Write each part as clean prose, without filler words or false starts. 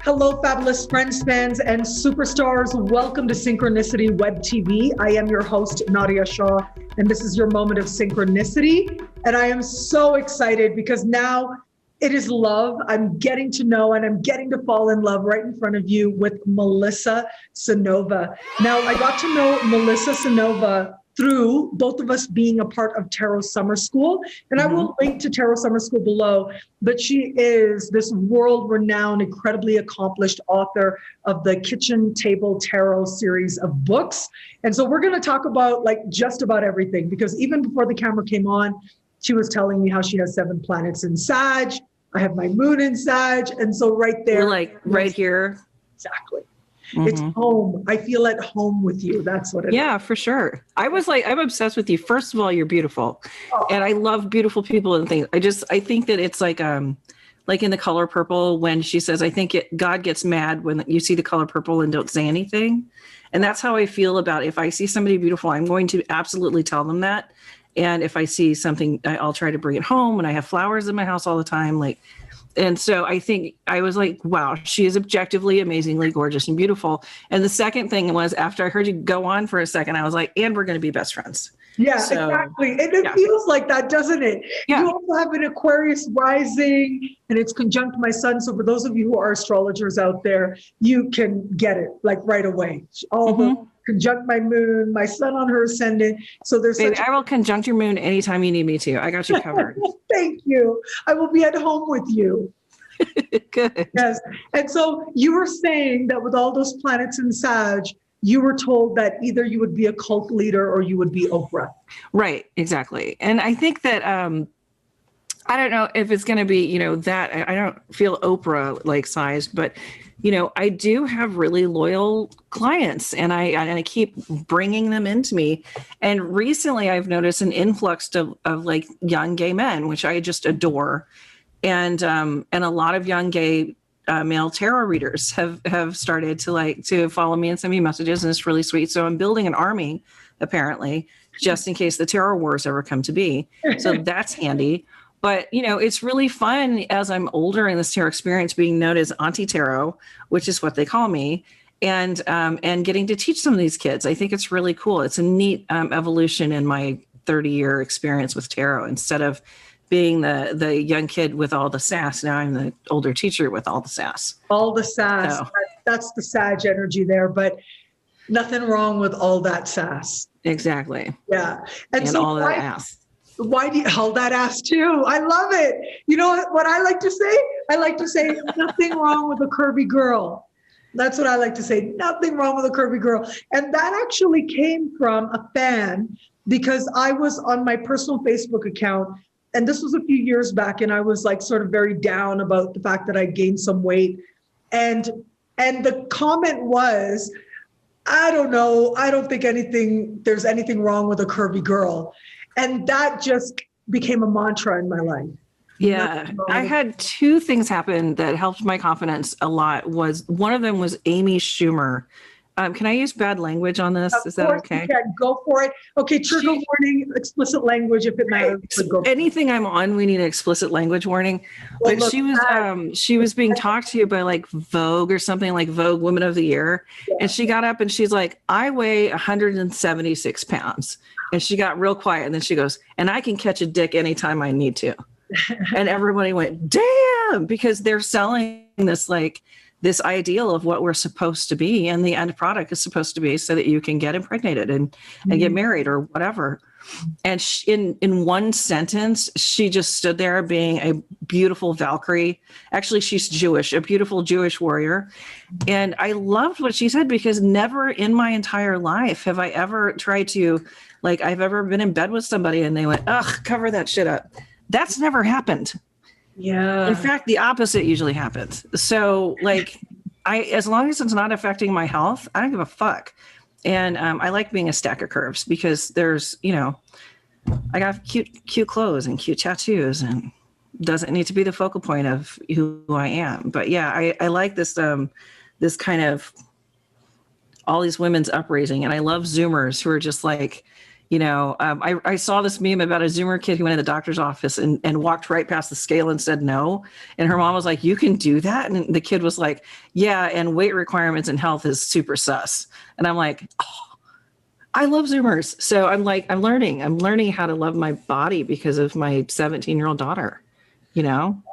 Hello, fabulous friends, fans, and superstars. Welcome to Synchronicity Web TV. I am your host, Nadiya Shah, and this is your moment of synchronicity. And I am so excited because now it is love. I'm getting to know and I'm getting to fall in love right in front of you with Melissa Cynova. Now, I got to know Melissa Cynova through both of us being a part of Tarot Summer School. And I will link to Tarot Summer School below, but she is this world-renowned, incredibly accomplished author of the Kitchen Table Tarot series of books. And so we're gonna talk about like just about everything, because even before the camera came on, she was telling me how she has 7 planets in Sag. I have my moon in Sag. And so right there. We're like right here. Exactly. It's home. I feel at home with you. That's what it is. Yeah, for sure. I'm obsessed with you. First of all, you're beautiful. Oh. And I love beautiful people and things. I think that it's like in The Color Purple, when she says, God gets mad when you see the color purple and don't say anything. And that's how I feel about if I see somebody beautiful, I'm going to absolutely tell them that. And if I see something, I'll try to bring it home. And I have flowers in my house all the time. And so I think I was like, wow, she is objectively amazingly gorgeous and beautiful. And the second thing was, after I heard you go on for a second, I was like, and we're going to be best friends. Yeah, so, exactly. And it feels like that, doesn't it? Yeah. You also have an Aquarius rising and it's conjunct my sun. So for those of you who are astrologers out there, you can get it like right away. All the conjunct my moon, my sun on her ascendant. So there's I will conjunct your moon anytime you need me to. I got you covered. Thank you. I will be at home with you. Good. Yes. And so you were saying that with all those planets in Sag, you were told that either you would be a cult leader or you would be Oprah. Right. Exactly. And I think that, I don't know if it's going to be, that I don't feel Oprah like sized, but I do have really loyal clients and I keep bringing them into me. And recently I've noticed an influx of like young gay men, which I just adore. And a lot of young gay male tarot readers have started to follow me and send me messages, and it's really sweet. So I'm building an army, apparently, just in case the tarot wars ever come to be. So that's handy. But, it's really fun as I'm older in this tarot experience, being known as Auntie Tarot, which is what they call me, and getting to teach some of these kids. I think it's really cool. It's a neat evolution in my 30-year experience with tarot. Instead of being the young kid with all the sass, now I'm the older teacher with all the sass. All the sass. So. That's the Sag energy there, but nothing wrong with all that sass. Exactly. Yeah. And so all that ass. Why do you hold that ass too? I love it. You know what I like to say? I like to say nothing wrong with a curvy girl. That's what I like to say. Nothing wrong with a curvy girl. And that actually came from a fan, because I was on my personal Facebook account, and this was a few years back, and I was like sort of very down about the fact that I gained some weight. And the comment was, I don't know, I don't think there's anything wrong with a curvy girl. And that just became a mantra in my life. Yeah, I had 2 things happen that helped my confidence a lot. One of them was Amy Schumer. Can I use bad language on this? Is that okay? You can. Go for it. Okay, trigger warning, explicit language if it matters. Anything I'm on, we need an explicit language warning. Well, but she was being talked to by like Vogue or something, like Vogue Woman of the Year. Yeah. And she got up and she's like, I weigh 176 pounds. And she got real quiet. And then she goes, and I can catch a dick anytime I need to. And everybody went, damn, because they're selling this ideal of what we're supposed to be, and the end product is supposed to be so that you can get impregnated and get married or whatever. And in one sentence, she just stood there being a beautiful Valkyrie. Actually, she's Jewish, a beautiful Jewish warrior. And I loved what she said, because never in my entire life have I ever tried to, I've ever been in bed with somebody and they went, ugh, cover that shit up. That's never happened. Yeah. In fact, the opposite usually happens. So as long as it's not affecting my health, I don't give a fuck. And I like being a stack of curves, because there's, I got cute clothes and cute tattoos, and doesn't need to be the focal point of who I am. But yeah, I like this, this kind of all these women's upraising. And I love Zoomers who are just like, I saw this meme about a Zoomer kid who went in the doctor's office and walked right past the scale and said no. And her mom was like, you can do that? And the kid was like, yeah, and weight requirements and health is super sus. And I'm like, oh, I love Zoomers. So I'm learning how to love my body because of my 17-year-old daughter,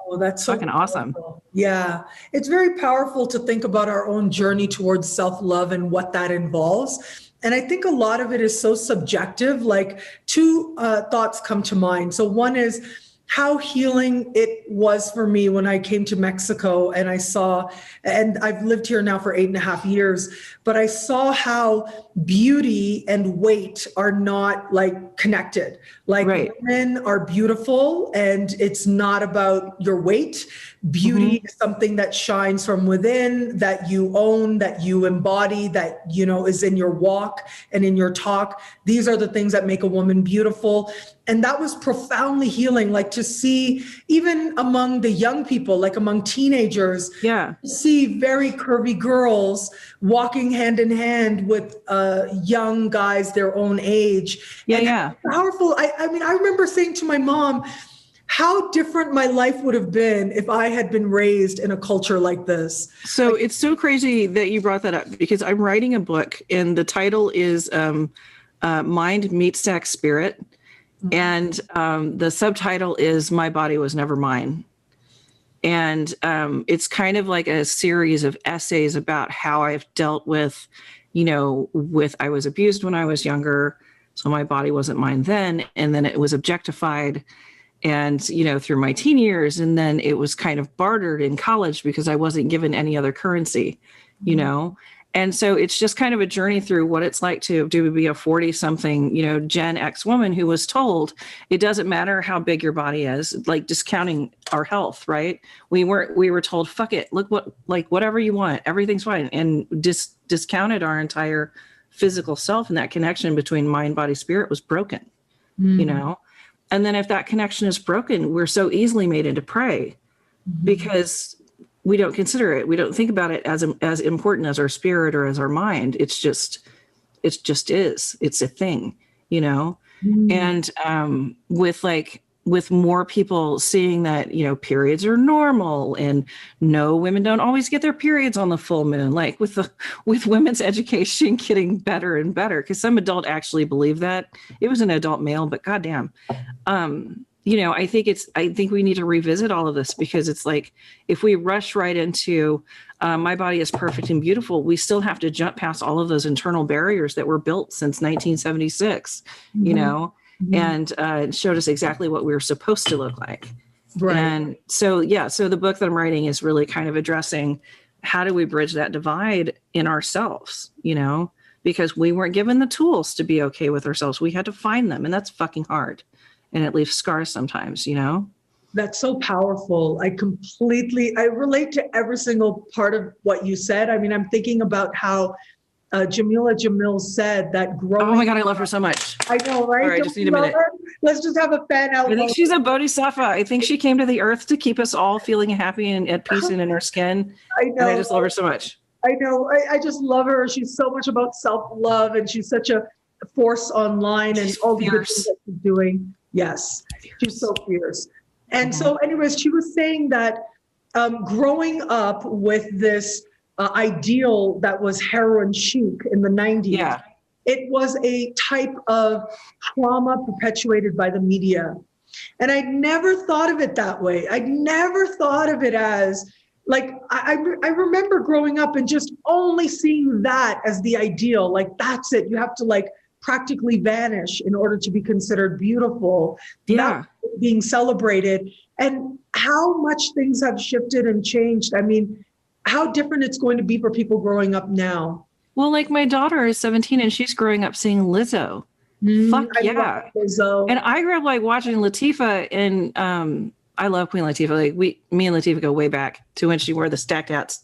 Oh, that's so fucking awesome. Yeah. It's very powerful to think about our own journey towards self-love and what that involves. And I think a lot of it is so subjective. Like two thoughts come to mind. So one is how healing it was for me when I came to Mexico and I saw, and I've lived here now for 8.5 years, but I saw how beauty and weight are not like connected. Like right. Women are beautiful and it's not about your weight. Beauty is something that shines from within, that you own, that you embody, that, is in your walk and in your talk. These are the things that make a woman beautiful. And that was profoundly healing, like to see even among the young people, like among teenagers, see very curvy girls walking hand in hand with young guys their own age. Yeah. Powerful. I mean, I remember saying to my mom, how different my life would have been if I had been raised in a culture like this. So it's so crazy that you brought that up because I'm writing a book and the title is Mind Meets Sex Spirit. And the subtitle is My Body Was Never Mine. And it's kind of like a series of essays about how I've dealt with, I was abused when I was younger. So my body wasn't mine then. And then it was objectified and, through my teen years. And then it was kind of bartered in college because I wasn't given any other currency, And so it's just kind of a journey through what it's like to be a 40-something, Gen X woman who was told it doesn't matter how big your body is, like discounting our health, right? We were told, fuck it, look whatever you want, everything's fine, and discounted our entire physical self, and that connection between mind, body, spirit was broken, And then if that connection is broken, we're so easily made into prey because we don't consider it. We don't think about it as important as our spirit or as our mind. It just is. It's a thing, And with more people seeing that, periods are normal and no, women don't always get their periods on the full moon. Like with women's education getting better and better, because some adult actually believe that. It was an adult male, but goddamn. I think we need to revisit all of this because it's like, if we rush right into my body is perfect and beautiful, we still have to jump past all of those internal barriers that were built since 1976, and it showed us exactly what we were supposed to look like. Right. And so the book that I'm writing is really kind of addressing how do we bridge that divide in ourselves, because we weren't given the tools to be okay with ourselves. We had to find them, and that's fucking hard. And it leaves scars sometimes, That's so powerful. I relate to every single part of what you said. I mean, I'm thinking about how Jamila Jamil said that growing. Oh my God, I love her so much. I know, right? All right, just need a minute. Let's just have a fan out. I think she's a bodhisattva. I think she came to the earth to keep us all feeling happy and at peace and in our skin. I know. And I just love her so much. I know. I just love her. She's so much about self-love and she's such a force online and all the good things that she's doing. Yes, she's so fierce. And so anyways, she was saying that growing up with this ideal that was heroin chic in the 90s, it was a type of trauma perpetuated by the media. And I'd never thought of it that way. I'd never thought of it as like, I remember growing up and just only seeing that as the ideal. Like, that's it. You have to like practically vanish in order to be considered beautiful, not being celebrated, and how much things have shifted and changed. I mean, how different it's going to be for people growing up now. Well, like my daughter is 17 and she's growing up seeing Lizzo. Fuck yeah. Lizzo. And I grew up like watching Latifah, and I love Queen Latifah. Like me and Latifah go way back to when she wore the stacked hats.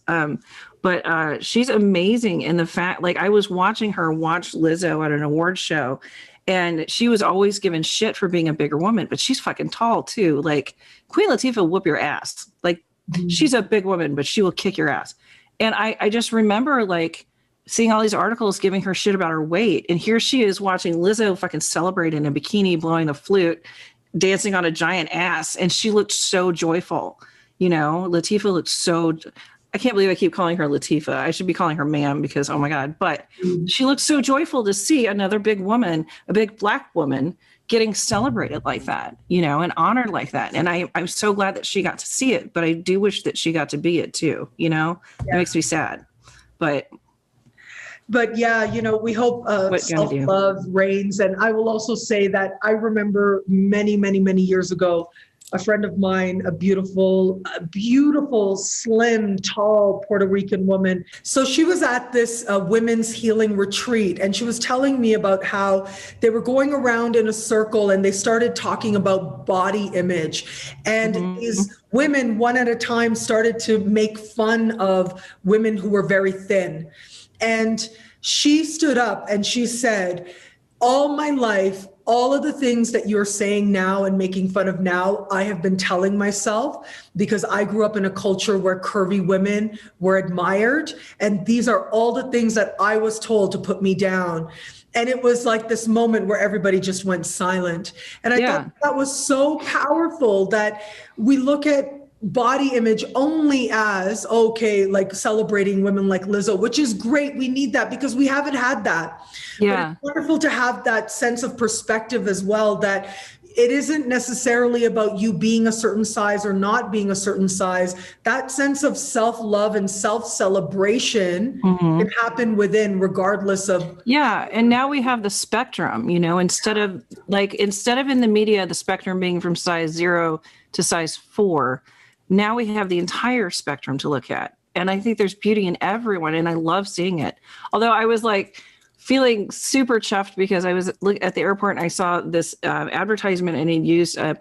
But she's amazing in the fact, like I was watching her watch Lizzo at an award show, and she was always given shit for being a bigger woman, but she's fucking tall too. Like Queen Latifah will whoop your ass. Like she's a big woman, but she will kick your ass. And I just remember like seeing all these articles giving her shit about her weight. And here she is watching Lizzo fucking celebrate in a bikini, blowing the flute, dancing on a giant ass. And she looked so joyful. You know, Latifah looked so, I can't believe I keep calling her Latifah. I should be calling her ma'am because, oh my God. But she looked so joyful to see another big woman, a big Black woman, getting celebrated like that, you know, and honored like that. And I'm so glad that she got to see it, but I do wish that she got to be it too, you know. It makes me sad. But yeah, you know, we hope self-love reigns. And I will also say that I remember many, many, many years ago, a friend of mine, a beautiful, slim, tall Puerto Rican woman. So she was at this women's healing retreat, and she was telling me about how they were going around in a circle and they started talking about body image. And these women, one at a time, started to make fun of women who were very thin. And she stood up and she said, all my life, all of the things that you're saying now and making fun of now, I have been telling myself because I grew up in a culture where curvy women were admired. And these are all the things that I was told to put me down. And it was like this moment where everybody just went silent. And I thought that was so powerful that we look at body image only as, okay, like celebrating women like Lizzo, which is great. We need that because we haven't had that. Yeah. But it's wonderful to have that sense of perspective as well, that it isn't necessarily about you being a certain size or not being a certain size. That sense of self-love and self-celebration can happen within, regardless of. Yeah. And now we have the spectrum, you know, instead of in the media, the spectrum being from size 0 to size 4, now we have the entire spectrum to look at. And I think there's beauty in everyone. And I love seeing it. Although I was like feeling super chuffed because I was at the airport and I saw this advertisement and it used an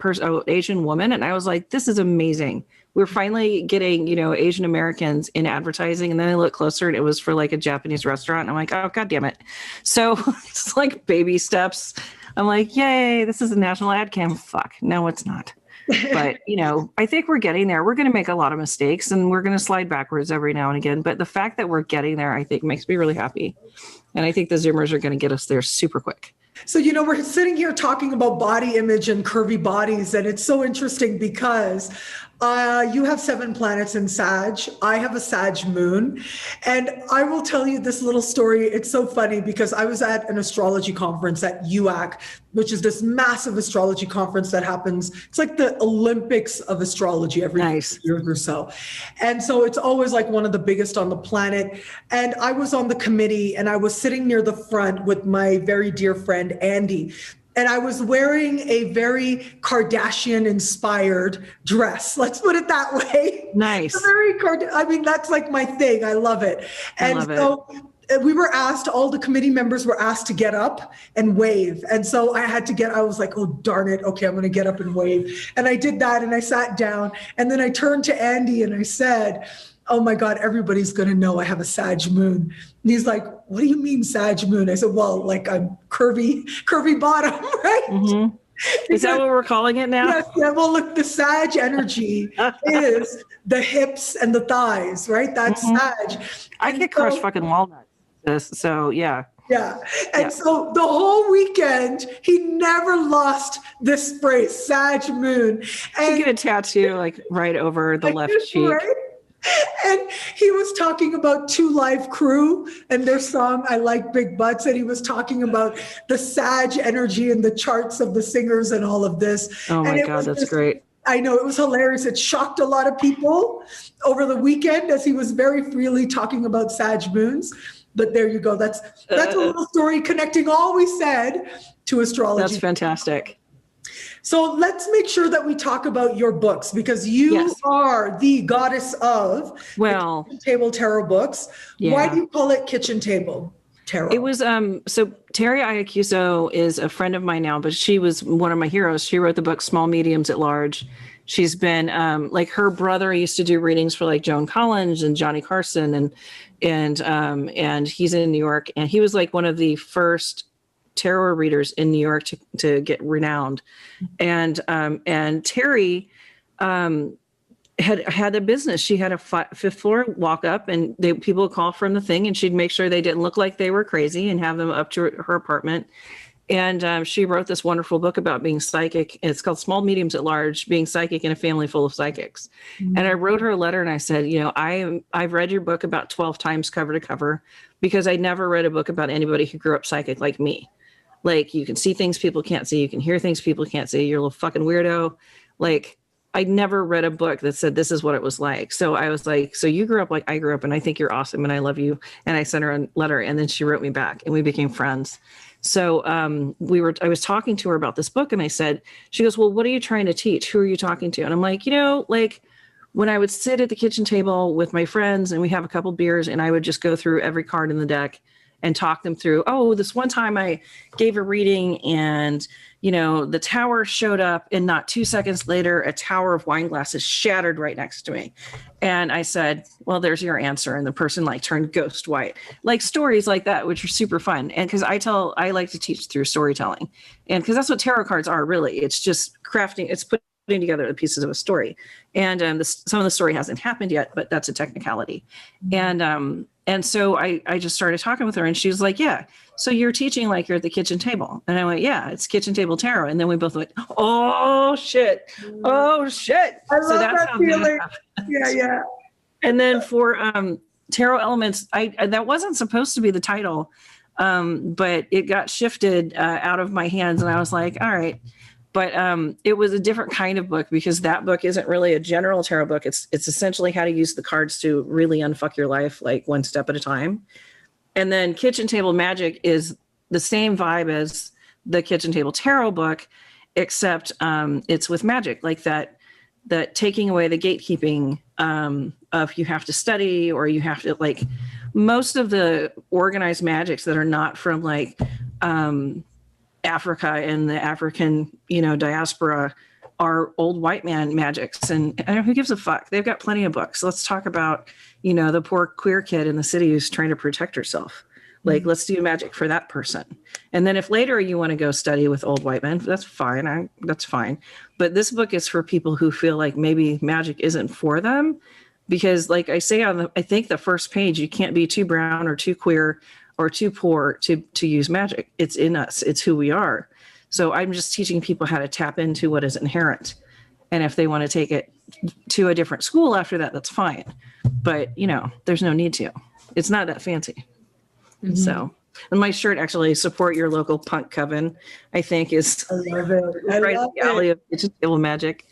Asian woman. And I was like, this is amazing. We're finally getting, you know, Asian Americans in advertising. And then I looked closer and it was for like a Japanese restaurant. And I'm like, oh, God damn it. So it's like baby steps. I'm like, yay, this is a national ad cam. Fuck. No, it's not. But, you know, I think we're getting there. We're going to make a lot of mistakes and we're going to slide backwards every now and again. But the fact that we're getting there, I think makes me really happy. And I think the Zoomers are going to get us there super quick. So, you know, we're sitting here talking about body image and curvy bodies. And it's so interesting because you have 7 planets in Sag. I have a Sag moon. And I will tell you this little story. It's so funny because I was at an astrology conference at UAC, which is this massive astrology conference that happens. It's like the Olympics of astrology every year or so. And so it's always like one of the biggest on the planet. And I was on the committee and I was sitting near the front with my very dear friend, Andy. And I was wearing a very Kardashian-inspired dress. Let's put it that way. Nice. I mean, that's like my thing. I love it. And so we were asked, all the committee members were asked to get up and wave. And so I was like, oh, darn it. Okay, I'm going to get up and wave. And I did that and I sat down. And then I turned to Andy and I said, oh my God, everybody's going to know I have a Sag moon. And he's like, what do you mean Sag moon? I said, well, like I'm curvy bottom, right? Mm-hmm. Is that what we're calling it now? Yes, yeah. Well, look, the Sag energy is the hips and the thighs, right? That's Sag. I get crushed fucking walnuts. So yeah. Yeah. And so the whole weekend, he never lost this phrase, Sag moon. And you get a tattoo like right over the left cheek. Right? And he was talking about 2 Live Crew and their song, I Like Big Butts. And he was talking about the Sag energy and the charts of the singers and all of this. Oh my God, that's great. I know, it was hilarious. It shocked a lot of people over the weekend as he was very freely talking about Sag moons. But there you go. That's a little story connecting all we said to astrology. That's fantastic. So let's make sure that we talk about your books because you are the goddess of the Kitchen Table Tarot books. Yeah. Why do you call it Kitchen Table Tarot? It was so Terry Iacuso is a friend of mine now, but she was one of my heroes. She wrote the book Small Mediums at Large. She's been like her brother used to do readings for like Joan Collins and Johnny Carson and he's in New York and he was like one of the first tarot readers in New York to get renowned. And Terry had a business. She had a fifth floor walk up, and people would call from the thing, and she'd make sure they didn't look like they were crazy and have them up to her apartment. And she wrote this wonderful book about being psychic. It's called Small Mediums at Large, Being Psychic in a Family Full of Psychics. Mm-hmm. And I wrote her a letter and I said, I've read your book about 12 times cover to cover, because I never read a book about anybody who grew up psychic like me. Like, you can see things people can't see. You can hear things people can't see. You're a little fucking weirdo. Like, I never read a book that said this is what it was like. So I was like, so you grew up like I grew up, and I think you're awesome, and I love you. And I sent her a letter, and then she wrote me back, and we became friends. So I was talking to her about this book, and I said, she goes, well, what are you trying to teach? Who are you talking to? And I'm like, like when I would sit at the kitchen table with my friends and we have a couple beers, and I would just go through every card in the deck and talk them through. Oh, this one time I gave a reading, and the tower showed up, and not 2 seconds later, a tower of wine glasses shattered right next to me. And I said, well, there's your answer. And the person turned ghost white, like stories like that, which are super fun. And because I like to teach through storytelling, and because that's what tarot cards are, really. It's just crafting, it's putting together the pieces of a story. And some of the story hasn't happened yet, but that's a technicality. And so I just started talking with her, and she was like, yeah, so you're teaching like you're at the kitchen table. And I went, yeah, it's kitchen table tarot. And then we both went, oh shit. I love that feeling. Yeah. And then for tarot elements, that wasn't supposed to be the title, but it got shifted out of my hands, and I was like, all right. But it was a different kind of book, because that book isn't really a general tarot book. It's essentially how to use the cards to really unfuck your life, like one step at a time. And then Kitchen Table Magic is the same vibe as the Kitchen Table Tarot book, except it's with magic, like that taking away the gatekeeping of you have to study, or you have to, like, most of the organized magics that are not from like Africa and the African, diaspora are old white man magics. And who gives a fuck? They've got plenty of books. Let's talk about, the poor queer kid in the city who's trying to protect herself. Like, let's do magic for that person. And then if later you want to go study with old white men, that's fine. That's fine. But this book is for people who feel like maybe magic isn't for them. Because like I say I think the first page, you can't be too brown or too queer or too poor to use magic. It's in us. It's who we are. So I'm just teaching people how to tap into what is inherent. And if they want to take it to a different school after that, that's fine. But, there's no need to. It's not that fancy. Mm-hmm. So, and my shirt actually, support your local punk coven, I think is I love it. right up the alley of Kitchen Table Magic.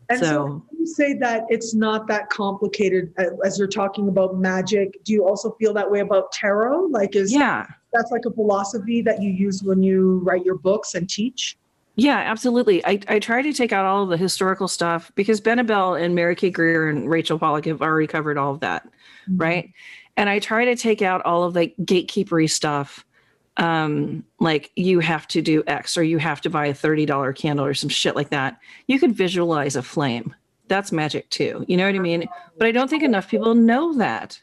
And so you say that it's not that complicated as you're talking about magic. Do you also feel that way about tarot? Like, that's like a philosophy that you use when you write your books and teach? Yeah, absolutely. I try to take out all of the historical stuff, because Benabel and Mary Kay Greer and Rachel Pollack have already covered all of that, mm-hmm. right? And I try to take out all of the gatekeepery stuff, like you have to do X, or you have to buy a $30 candle or some shit like that. You could visualize a flame. That's magic too. You know what I mean? But I don't think enough people know that.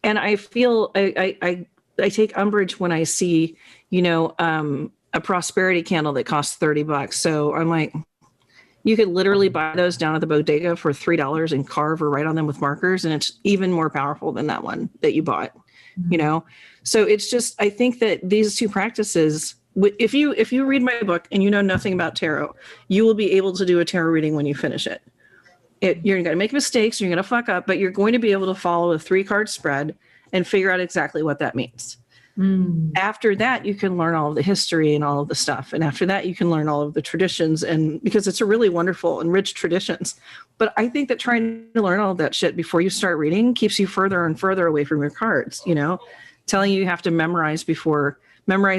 And I feel I take umbrage when I see, a prosperity candle that costs $30. So I'm like, you could literally buy those down at the bodega for $3 and carve or write on them with markers. And it's even more powerful than that one that you bought, mm-hmm. So it's just, I think that these two practices, if you read my book and you know nothing about tarot, you will be able to do a tarot reading when you finish it. You're going to make mistakes, you're going to fuck up, but you're going to be able to follow a 3-card spread and figure out exactly what that means. Mm. After that, you can learn all of the history and all of the stuff. And after that, you can learn all of the traditions, and because it's a really wonderful and rich traditions. But I think that trying to learn all of that shit before you start reading keeps you further and further away from your cards, telling you have to memorize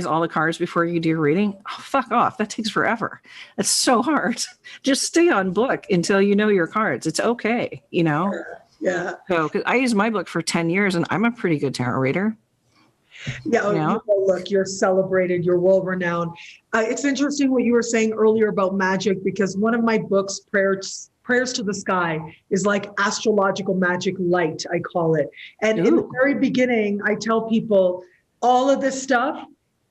all the cards before you do your reading. Oh, fuck off. That takes forever. It's so hard. Just stay on book until you know your cards. It's okay, Yeah. So, because I used my book for 10 years and I'm a pretty good tarot reader. Yeah, look, you're celebrated, you're world-renowned. It's interesting what you were saying earlier about magic, because one of my books, Prayers to the Sky, is like astrological magic light, I call it. And in the very beginning, I tell people all of this stuff,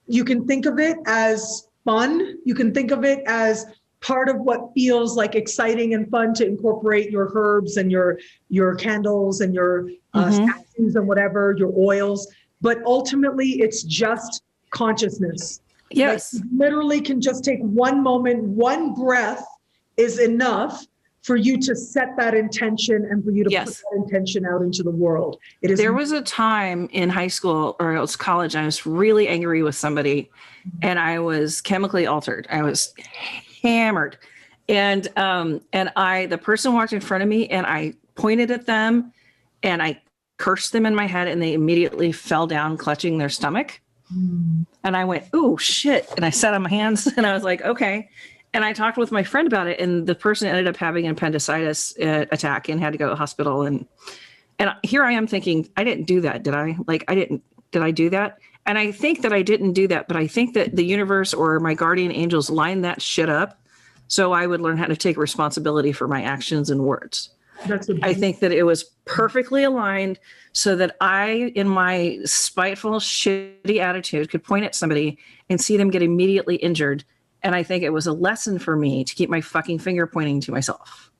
you can think of it as fun. You can think of it as part of what feels like exciting and fun to incorporate your herbs and your candles and your statues and whatever, your oils. But ultimately, it's just consciousness. Yes. Like, you literally can just take one moment, one breath is enough for you to set that intention and for you to put that intention out into the world. There was a time in high school or it was college, I was really angry with somebody and I was chemically altered. I was hammered. And the person walked in front of me and I pointed at them and I cursed them in my head and they immediately fell down clutching their stomach. And I went, "Oh shit." And I sat on my hands and I was like, okay. And I talked with my friend about it, and the person ended up having an appendicitis attack and had to go to the hospital. And here I am thinking, I didn't do that, did I? Did I do that? And I think that I didn't do that, but I think that the universe or my guardian angels lined that shit up so I would learn how to take responsibility for my actions and words. I think that it was perfectly aligned so that I, in my spiteful, shitty attitude, could point at somebody and see them get immediately injured. And I think it was a lesson for me to keep my fucking finger pointing to myself,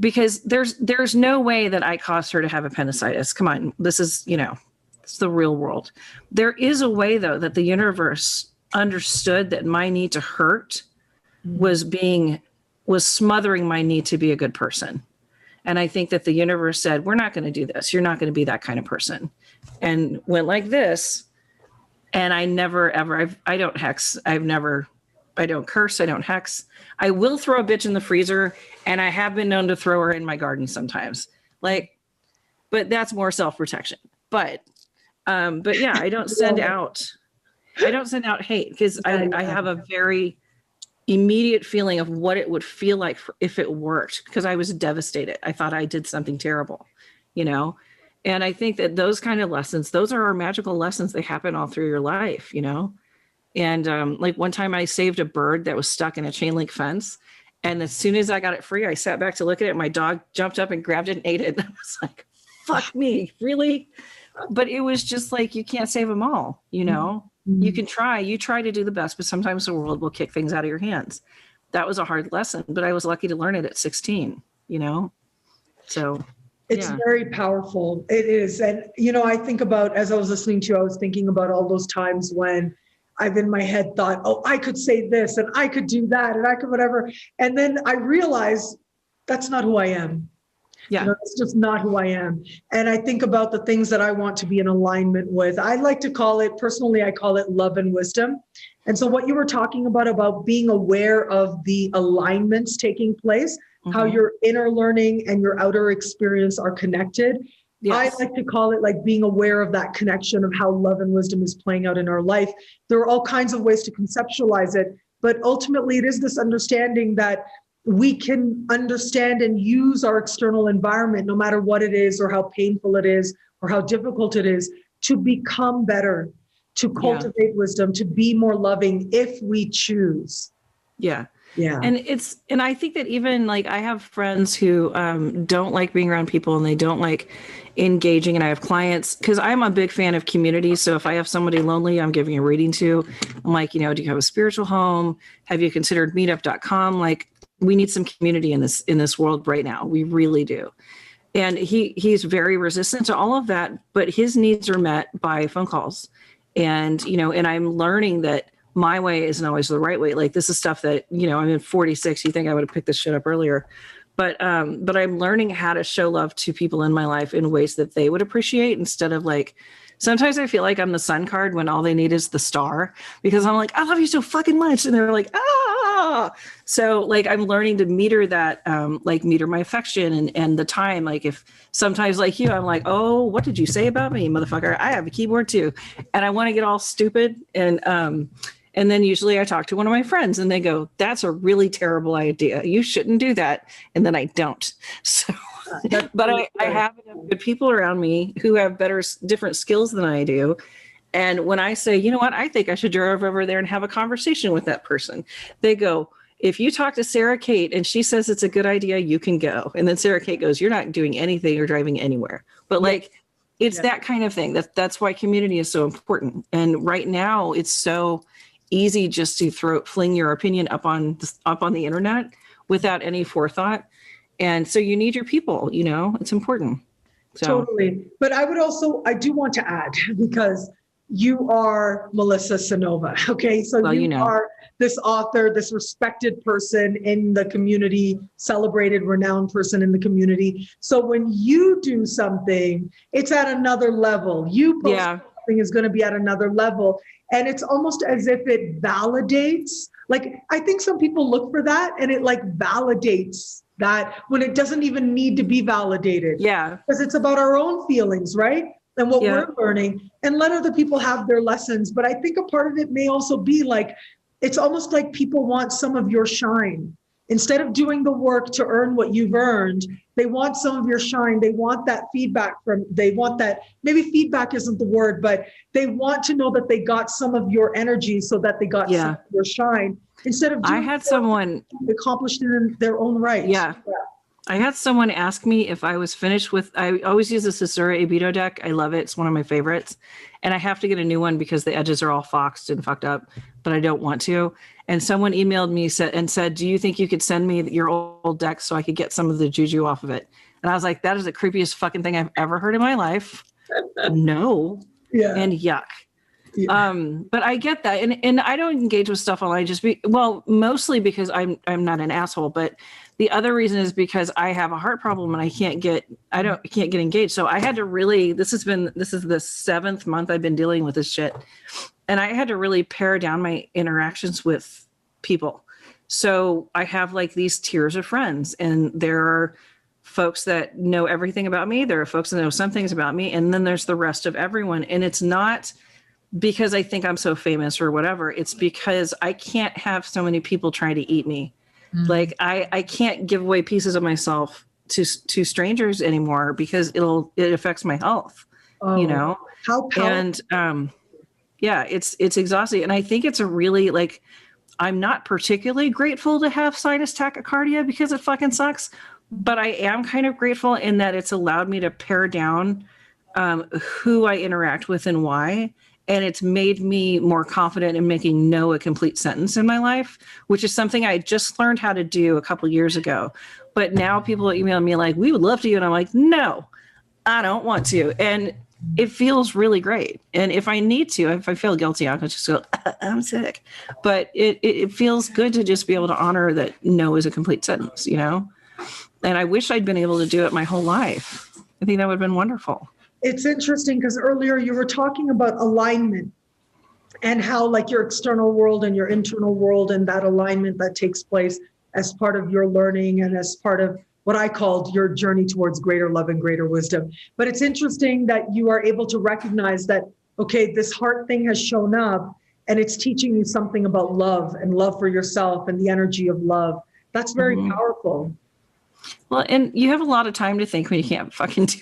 because there's no way that I caused her to have appendicitis. Come on. This is, it's the real world. There is a way, though, that the universe understood that my need to hurt was smothering my need to be a good person. And I think that the universe said, we're not going to do this. You're not going to be that kind of person. And went like this. And I never, ever, I don't hex. I don't curse. I don't hex. I will throw a bitch in the freezer. And I have been known to throw her in my garden sometimes. But that's more self-protection. But yeah, I don't send out hate because I have a very immediate feeling of what it would feel like if it worked, because I was devastated. I thought I did something terrible, And I think that those kind of lessons, those are our magical lessons. They happen all through your life, And like one time I saved a bird that was stuck in a chain link fence. And as soon as I got it free, I sat back to look at it. My dog jumped up and grabbed it and ate it. And I was like, fuck me, really? But it was just like, you can't save them all, You can try. You try to do the best, but sometimes the world will kick things out of your hands. That was a hard lesson, but I was lucky to learn it at 16, So it's very powerful. It is. And, I think about, as I was listening to you, I was thinking about all those times when I've in my head thought, oh, I could say this and I could do that and I could whatever. And then I realized that's not who I am. Yeah. It's just not who I am. And I think about the things that I want to be in alignment with. I like to call it, personally, I call it love and wisdom. And so what you were talking about being aware of the alignments taking place, how your inner learning and your outer experience are connected. Yes. I like to call it like being aware of that connection of how love and wisdom is playing out in our life. There are all kinds of ways to conceptualize it, but ultimately it is this understanding that we can understand and use our external environment, no matter what it is or how painful it is or how difficult it is, to become better, to cultivate wisdom, to be more loving if we choose. Yeah. Yeah. And I think that even like I have friends who don't like being around people and they don't like engaging. And I have clients, because I'm a big fan of community. So if I have somebody lonely, I'm giving a reading to, I'm like, do you have a spiritual home? Have you considered meetup.com? Like, we need some community in this world right now. We really do. And he's very resistant to all of that, but his needs are met by phone calls. And, and I'm learning that my way isn't always the right way. Like this is stuff that, I'm in 46. You think I would have picked this shit up earlier, but I'm learning how to show love to people in my life in ways that they would appreciate, instead of like, sometimes I feel like I'm the sun card when all they need is the star, because I'm like, I love you so fucking much. And they're like, ah. So like, I'm learning to meter that, meter my affection and the time. Like if sometimes like you, I'm like, oh, what did you say about me, motherfucker? I have a keyboard too. And I want to get all stupid. And then usually I talk to one of my friends and they go, that's a really terrible idea. You shouldn't do that. And then I don't. So, but I have good people around me who have different skills than I do. And when I say, you know what, I think I should drive over there and have a conversation with that person, they go, if you talk to Sarah Kate and she says it's a good idea, you can go. And then Sarah Kate goes, you're not doing anything or driving anywhere. But like, it's that kind of thing. That's why community is so important. And right now it's so easy just to fling your opinion up on the internet without any forethought. And so you need your people, you know, it's important. So. Totally. But I do want to add, because you are Melissa Cynova. Okay. So well, you know. are this author, this respected person in the community, celebrated, renowned person in the community. So when you do something, it's at another level. You post something is going to be at another level. And it's almost as if it validates. Like, I think some people look for that, and it like validates that when it doesn't even need to be validated. Yeah. Because it's about our own feelings, right? And what we're learning, and let other people have their lessons. But I think a part of it may also be like, it's almost like people want some of your shine. Instead of doing the work to earn what you've earned, they want some of your shine. They want that feedback maybe feedback isn't the word, but they want to know that they got some of your energy so that they got some of your shine. Instead of I had someone accomplished it in their own right. Yeah. I had someone ask me if I was finished with, I always use the Susura Ebito deck. I love it. It's one of my favorites. And I have to get a new one because the edges are all foxed and fucked up, but I don't want to. And someone emailed me and said, do you think you could send me your old deck so I could get some of the juju off of it? And I was like, that is the creepiest fucking thing I've ever heard in my life. No. Yeah. And yuck. Yeah. But I get that. And I don't engage with stuff online mostly because I'm not an asshole, but the other reason is because I have a heart problem and I can't get engaged. So I had to really, this is the 7th month I've been dealing with this shit. And I had to really pare down my interactions with people. So I have like these tiers of friends, and there are folks that know everything about me. There are folks that know some things about me. And then there's the rest of everyone. And it's not because I think I'm so famous or whatever. It's because I can't have so many people trying to eat me. Mm-hmm. Like I can't give away pieces of myself to strangers anymore because it affects my health, you know? How powerful. And it's exhausting. And I think it's a really like, I'm not particularly grateful to have sinus tachycardia because it fucking sucks, but I am kind of grateful in that it's allowed me to pare down who I interact with and why. And it's made me more confident in making no a complete sentence in my life, which is something I just learned how to do a couple years ago. But now people email me like, we would love to. And I'm like, no, I don't want to. And it feels really great. And if I need to, if I feel guilty, I'll just go, I'm sick. But it feels good to just be able to honor that no is a complete sentence, you know? And I wish I'd been able to do it my whole life. I think that would have been wonderful. It's interesting because earlier you were talking about alignment and how like your external world and your internal world and that alignment that takes place as part of your learning and as part of what I called your journey towards greater love and greater wisdom. But it's interesting that you are able to recognize that, okay, this heart thing has shown up and it's teaching you something about love and love for yourself and the energy of love. That's very powerful. Well, and you have a lot of time to think when you can't fucking do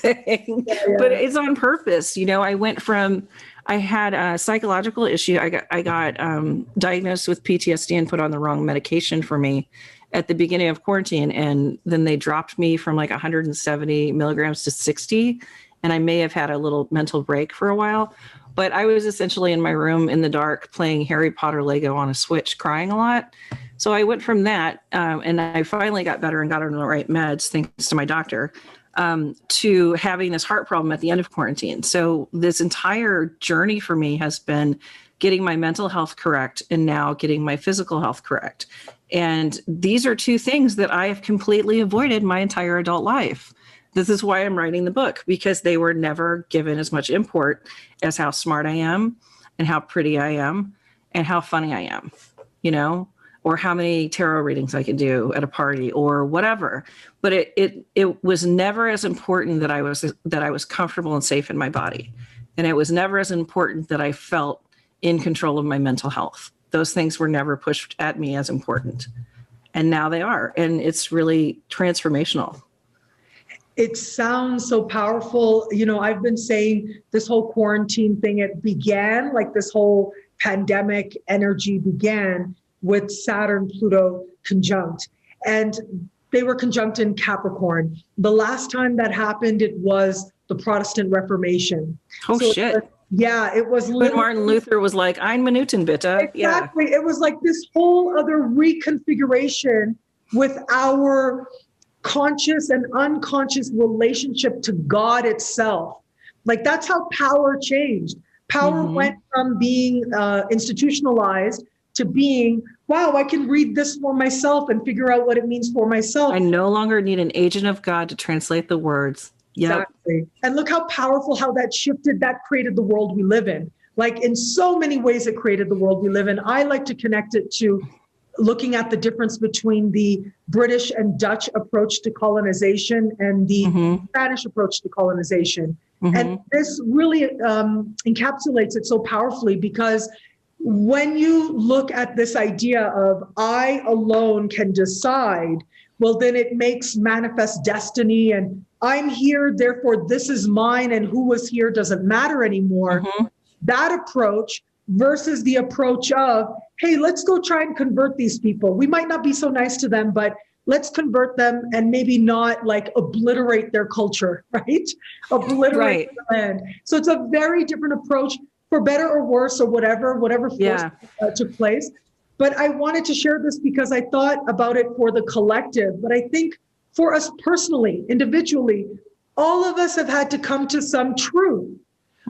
anything, but it's on purpose. You know, I had a psychological issue. I got diagnosed with PTSD and put on the wrong medication for me at the beginning of quarantine. And then they dropped me from like 170 milligrams to 60. And I may have had a little mental break for a while, but I was essentially in my room in the dark playing Harry Potter Lego on a Switch, crying a lot. So I went from that, and I finally got better and got on the right meds, thanks to my doctor, to having this heart problem at the end of quarantine. So this entire journey for me has been getting my mental health correct and now getting my physical health correct. And these are two things that I have completely avoided my entire adult life. This is why I'm writing the book, because they were never given as much import as how smart I am and how pretty I am and how funny I am, you know? Or how many tarot readings I could do at a party or whatever. But it was never as important that I was comfortable and safe in my body. And it was never as important that I felt in control of my mental health. Those things were never pushed at me as important. And now they are. And it's really transformational. It sounds so powerful. You know, I've been saying this whole quarantine thing, it began like this whole pandemic energy began with Saturn, Pluto conjunct. And they were conjunct in Capricorn. The last time that happened, it was the Protestant Reformation. Oh, so shit. Yeah, it was When literally Martin Luther was like, "Ein Minuten bitte." Yeah. exactly. It was like this whole other reconfiguration with our conscious and unconscious relationship to God itself. Like that's how power changed. Power went from being institutionalized to being, wow, I can read this for myself and figure out what it means for myself. I no longer need an agent of God to translate the words. Yep. Exactly. And look how powerful, how that shifted, that created the world we live in. Like in so many ways, it created the world we live in. I like to connect it to looking at the difference between the British and Dutch approach to colonization and the Spanish approach to colonization. And this really encapsulates it so powerfully, because when you look at this idea of I alone can decide, well, then it makes manifest destiny, and I'm here, therefore this is mine, and who was here doesn't matter anymore. That approach versus the approach of, hey, let's go try and convert these people. We might not be so nice to them, but let's convert them and maybe not like obliterate their culture, right? Obliterate the land. So it's a very different approach, for better or worse or whatever force took place. But I wanted to share this because I thought about it for the collective. But I think for us personally, individually, all of us have had to come to some truth.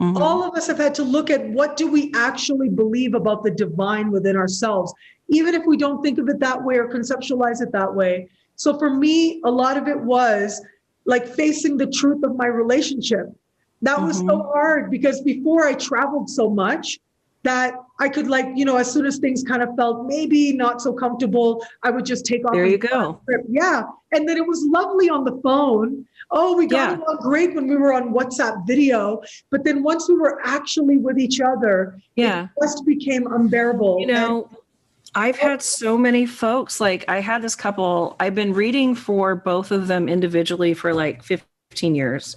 All of us have had to look at what do we actually believe about the divine within ourselves, even if we don't think of it that way or conceptualize it that way. So for me, a lot of it was like facing the truth of my relationship. That was so hard because before I traveled so much that I could, like, you know, as soon as things kind of felt maybe not so comfortable, I would just take off. There you go. Yeah. And then it was lovely on the phone. Oh, we got along great when we were on WhatsApp video. But then once we were actually with each other, it just became unbearable. You know, I've had so many folks, like I had this couple, I've been reading for both of them individually for like 15 years.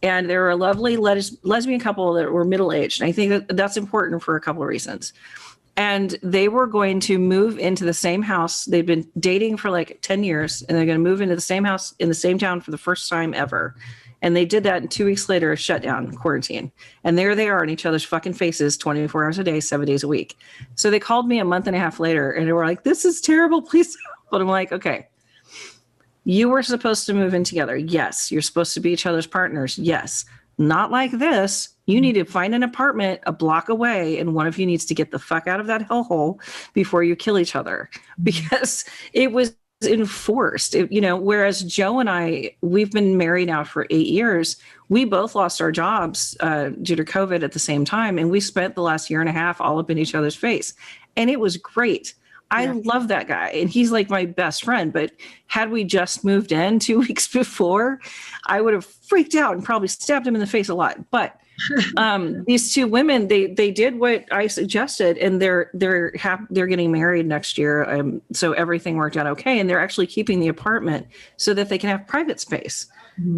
And they were a lovely lesbian couple that were middle-aged. And I think that's important for a couple of reasons. And they were going to move into the same house. They'd been dating for like 10 years, and they're going to move into the same house in the same town for the first time ever. And they did that, and 2 weeks later, shut down, quarantine. And there they are in each other's fucking faces 24 hours a day, 7 days a week. So they called me a month and a half later, and they were like, this is terrible, please help. But I'm like, okay, you were supposed to move in together. Yes. You're supposed to be each other's partners. Yes. Not like this. You need to find an apartment a block away, and one of you needs to get the fuck out of that hellhole before you kill each other, because it was enforced. You know, whereas Joe and I, we've been married now for 8 years. We both lost our jobs due to COVID at the same time, and we spent the last year and a half all up in each other's face, and it was great. I love that guy, and he's like my best friend. But had we just moved in 2 weeks before, I would have freaked out and probably stabbed him in the face a lot. But these two women, they did what I suggested, and they're getting married next year. So everything worked out okay, and they're actually keeping the apartment so that they can have private space.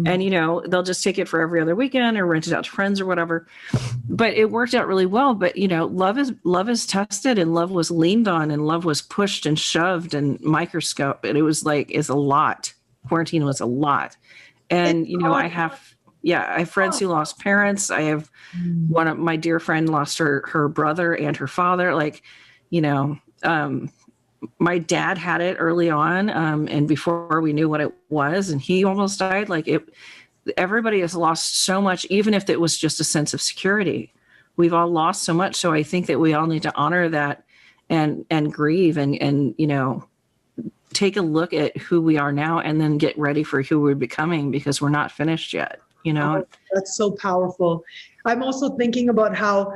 And, you know, they'll just take it for every other weekend or rent it out to friends or whatever. But it worked out really well. But, you know, love is tested, and love was leaned on, and love was pushed and shoved and microscope. And it was like, it's a lot. Quarantine was a lot. And, you know, I have friends who lost parents. I have one of my dear friend lost her brother and her father. Like, you know, my dad had it early on, and before we knew what it was, and he almost died. Like everybody has lost so much, even if it was just a sense of security. We've all lost so much. So I think that we all need to honor that and grieve and, you know, take a look at who we are now, and then get ready for who we're becoming, because we're not finished yet, you know? Oh, that's so powerful. I'm also thinking about how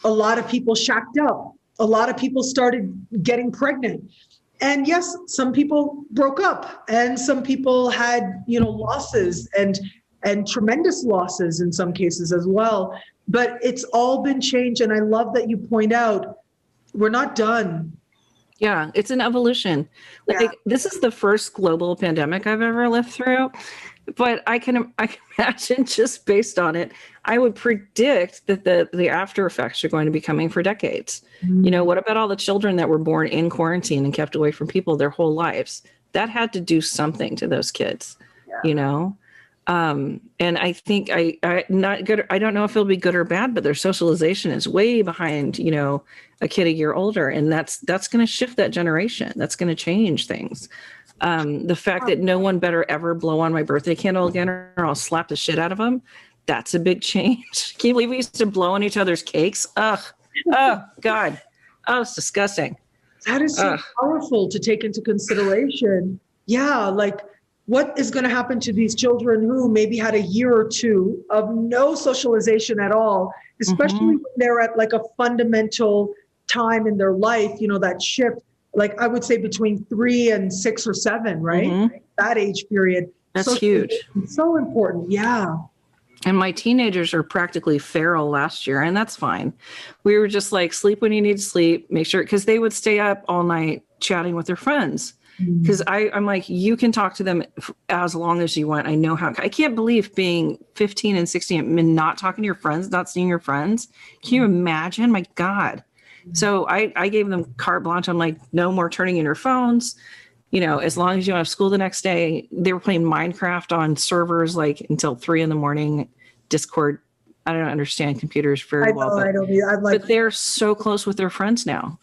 a lot of people shacked up. A lot of people started getting pregnant. And yes, some people broke up, and some people had, you know, losses and tremendous losses in some cases as well. But it's all been changed. And I love that you point out, we're not done. Yeah, it's an evolution. Like this is the first global pandemic I've ever lived through. But I can imagine, just based on it, I would predict that the after effects are going to be coming for decades. You know, what about all the children that were born in quarantine and kept away from people their whole lives? That had to do something to those kids, you know? And I think I not good. I don't know if it'll be good or bad, but their socialization is way behind, a kid a year older. And that's going to shift that generation. That's going to change things. The fact that no one better ever blow on my birthday candle again, or I'll slap the shit out of them. That's a big change. Can you believe we used to blow on each other's cakes? Ugh. Oh God. Oh, it's disgusting. That is so powerful to take into consideration. Yeah. Like, what is going to happen to these children who maybe had a year or two of no socialization at all, especially when they're at like a fundamental time in their life, that shift, like I would say between 3 and 6 or 7, right? That age period. That's huge. So important. Yeah. And my teenagers are practically feral last year, and that's fine. We were just like, sleep when you need to sleep, make sure, because they would stay up all night chatting with their friends. Because I'm like, you can talk to them as long as you want. I know how. I can't believe being 15 and 16 and not talking to your friends, not seeing your friends. Can you imagine? My God. So I gave them carte blanche. I'm like, no more turning in your phones. As long as you don't have school the next day. They were playing Minecraft on servers like until 3 a.m. Discord. I don't understand computers very well. But they're so close with their friends now.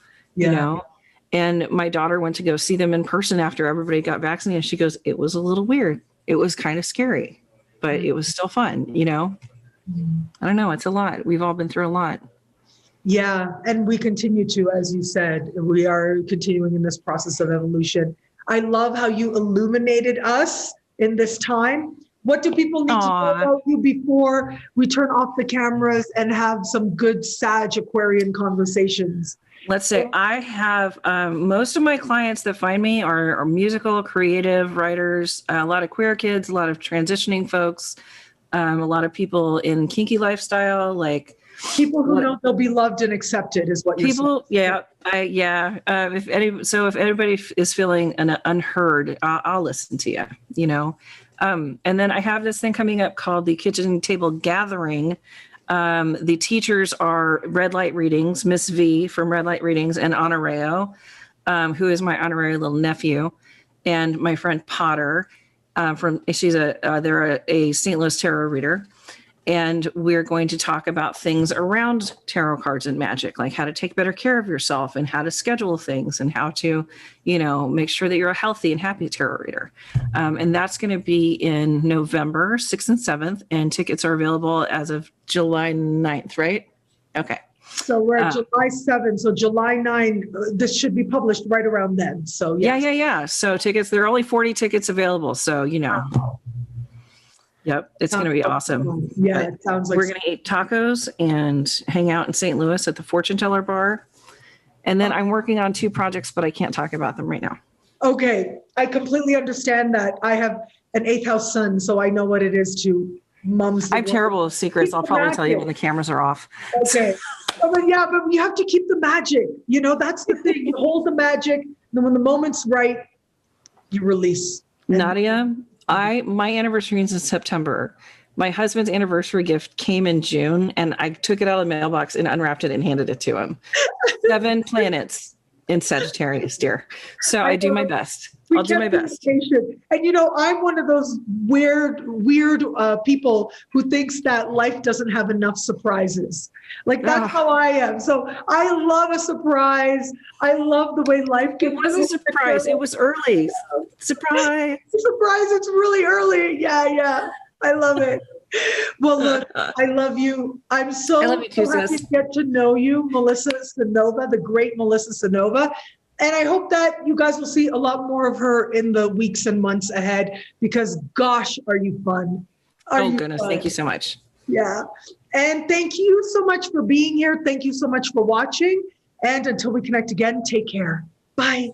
And my daughter went to go see them in person after everybody got vaccinated. She goes, it was a little weird. It was kind of scary, but it was still fun, I don't know. It's a lot. We've all been through a lot. Yeah. And we continue to, as you said, we are continuing in this process of evolution. I love how you illuminated us in this time. What do people need to know about you before we turn off the cameras and have some good Sag Aquarian conversations? Let's say I have most of my clients that find me are musical, creative writers, a lot of queer kids, a lot of transitioning folks, a lot of people in kinky lifestyle, like people who know they'll be loved and accepted is what you're saying. If anybody is feeling unheard, I'll listen to you, and then I have this thing coming up called the Kitchen Table Gathering. The teachers are Red Light Readings, Miss V from Red Light Readings, and Honoreo, who is my honorary little nephew, and my friend Potter they're a St. Louis tarot reader. And we're going to talk about things around tarot cards and magic, like how to take better care of yourself and how to schedule things and how to, make sure that you're a healthy and happy tarot reader. And that's going to be in November 6th and 7th. And tickets are available as of July 9th, right? Okay. So we're at July 7th. So July 9, this should be published right around then. So yes. Yeah. So tickets, there are only 40 tickets available. So, Wow. Yep, it's going to be awesome. Yeah, it sounds like we're going to eat tacos and hang out in St. Louis at the Fortune Teller Bar. And then I'm working on 2 projects, but I can't talk about them right now. Okay, I completely understand that. I have an 8th house son, so I know what it is to mums. I'm terrible with secrets. I'll probably tell you when the cameras are off. Okay. But you have to keep the magic. That's the thing. You hold the magic, and then when the moment's right, you release. Nadiya, my anniversary is in September. My husband's anniversary gift came in June, and I took it out of the mailbox and unwrapped it and handed it to him. 7 planets in Sagittarius, dear. So I do my best. I'll do my best. And I'm one of those weird people who thinks that life doesn't have enough surprises. Like that's how I am. So I love a surprise. I love the way life can. It was a surprise. It was early. Surprise. Surprise. It's really early. Yeah. I love it. Well, look, I love you. I'm so happy to get to know you, Melissa Cynova, the great Melissa Cynova. And I hope that you guys will see a lot more of her in the weeks and months ahead, because gosh, are you fun. Goodness. Thank you so much. Yeah. And thank you so much for being here. Thank you so much for watching. And until we connect again, take care. Bye.